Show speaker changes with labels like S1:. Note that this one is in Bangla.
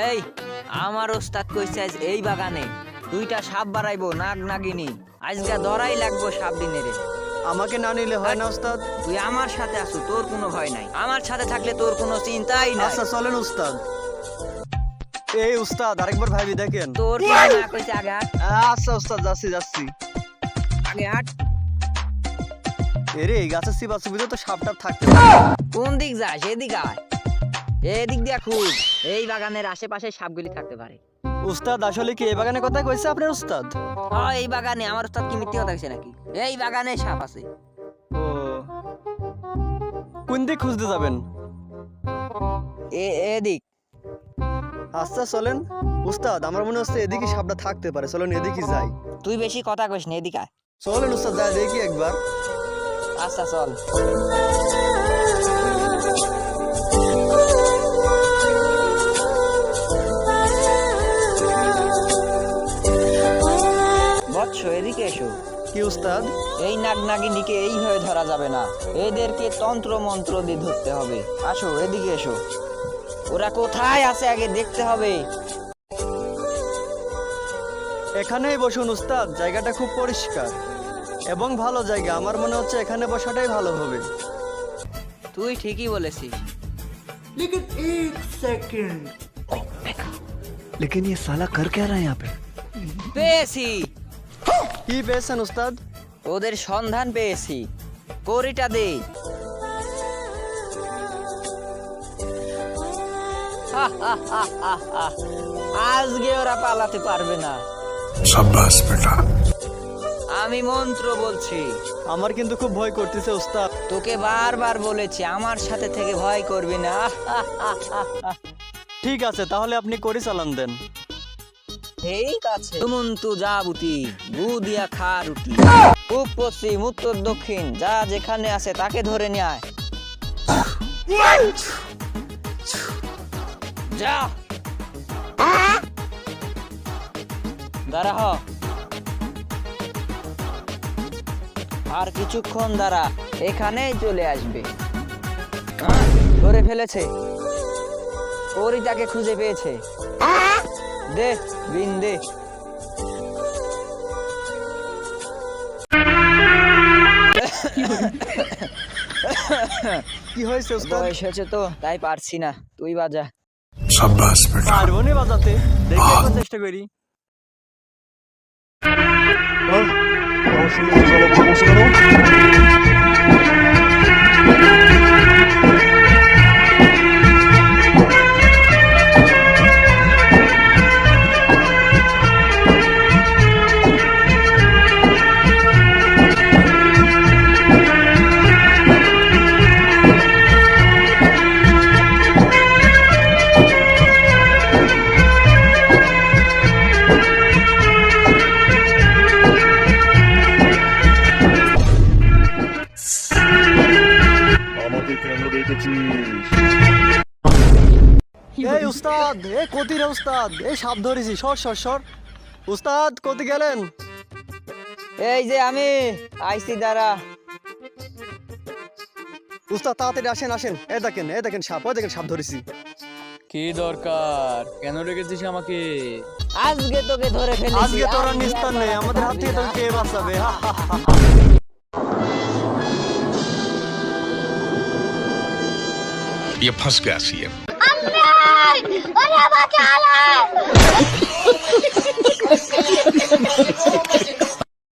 S1: এই আমার ওস্তাদ কইছে আজ এই বাগানে দুইটা সাপ বাড়াইবো নাগ নাগিনী আজকে ধরাই লাগবো সাপ দিনে রে।
S2: আমাকে না নিলে হয় না উস্তাদ?
S1: তুই আমার সাথে আসু, তোর কোনো ভয় নাই। আমার সাথে থাকলে তোর কোনো চিন্তাই নাই।
S2: আচ্ছা চলেন উস্তাদ। এই উস্তাদ আরেকবার ভাবি দেখেন।
S1: তোর কি না কইছে আগে হাট।
S2: আচ্ছা উস্তাদ যাচ্ছি যাচ্ছি।
S1: আগে হাট।
S2: এরে এই গাছের চিপাচুপিতে তো সাপ টাপ থাকতে।
S1: কোন দিক যাস? এদিক আয়, এদিক দিয়া খুব এই বাগানের আশেপাশে সাপগুলি থাকতে পারে।
S2: উস্তাদ আসলে কি এই বাগানে কথা কইছে আপনার উস্তাদ?
S1: হ্যাঁ এই বাগানে। আমার ওস্তাদ কি মিথ্যে কথা কইছে নাকি? এই বাগানে সাপ আছে।
S2: ও কোন দিক খুঁজতে যাবেন?
S1: এদিক।
S2: আচ্ছা চলেন উস্তাদ, আমার মনে হচ্ছে এদিকে সাপটা থাকতে পারে, চলেন এদিকে যাই।
S1: তুই বেশি কথা কইস না, এদিক আয়।
S2: চলেন উস্তাদ যাই দেখি একবার।
S1: আচ্ছা চল। বৎস এদিকে এসো।
S2: কি উস্তাদ?
S1: এই নাগ নাগিনীকে এইভাবে ধরা যাবে না, এদেরকে তন্ত্র মন্ত্র দিয়ে ধরতে হবে। আসো এদিকে এসো, ওরা কোথায় আছে আগে দেখতে হবে।
S2: এখানেই বসুন উস্তাদ, জায়গাটা খুব পরিষ্কার এবং ভালো জায়গা। আমার মনে হচ্ছে এখানে বসাটাই ভালো হবে।
S1: তুই ঠিকই বলেছিস।
S3: लेकिन एक सेकंड
S2: लेकिन ये साला कर क्या रहा है यहाँ पे?
S1: পেয়েছি,
S2: কি পেয়েছেন উস্তাদ?
S1: ওদের সন্ধান পেয়েছি। করিটা দে। আজকে ওরা পালাতে পারবে না।
S4: शाबाश बेटा।
S1: আমি মন্ত্র বলছি।
S2: আমার কিন্তু খুব ভয় করতেছে উস্তাদ।
S1: তোকে বারবার বলেছি আমার সাথে থেকে ভয় করবি না।
S2: ঠিক আছে তাহলে আপনি করি চালান দেন।
S1: ঠিক আছে। তুমন্তু যাবুতি গু দিয়া খা রুটি, পূব পশ্চিম উত্তর দক্ষিণ যা যেখানে আছে তাকে ধরে নিয়ে আয়। যা দাঁড়া হ। আর কিছুক্ষণ দাঁড়া, এখানেই চলে আসবে। ধরে ফেলেছে, ওরই তাকে খুঁজে পেয়েছে। দে বিন দে।
S2: কি হয়েছে উস্তাদ?
S1: বয়স হয়েছে তো তাই পারছি না, তুই বাজা।
S4: शाबाश बेटा।
S2: পারবো না বাজাতে, দেখি একবার চেষ্টা করি। এই উস্তাদ, এই কতি রে উস্তাদ, এই সাপ ধরেছি, সর সর সর। উস্তাদ কতি গেলেন?
S1: এই যে আমি আইসি, দাঁড়া।
S2: উস্তাদ তাড়াতাড়ি আসেন আসেন, এই দেখেন সাপ, ওই দেখেন সাপ ধরেছি।
S5: কি দরকার? কেন রেখেছিস আমাকে?
S1: আজকে তোকে ধরে ফেলেছি।
S2: আজকে তোরা নিস্তার নেই, আমাদের হাত থেকে তোকে কে বাঁচাবে?
S4: ये फंस गया सीएम।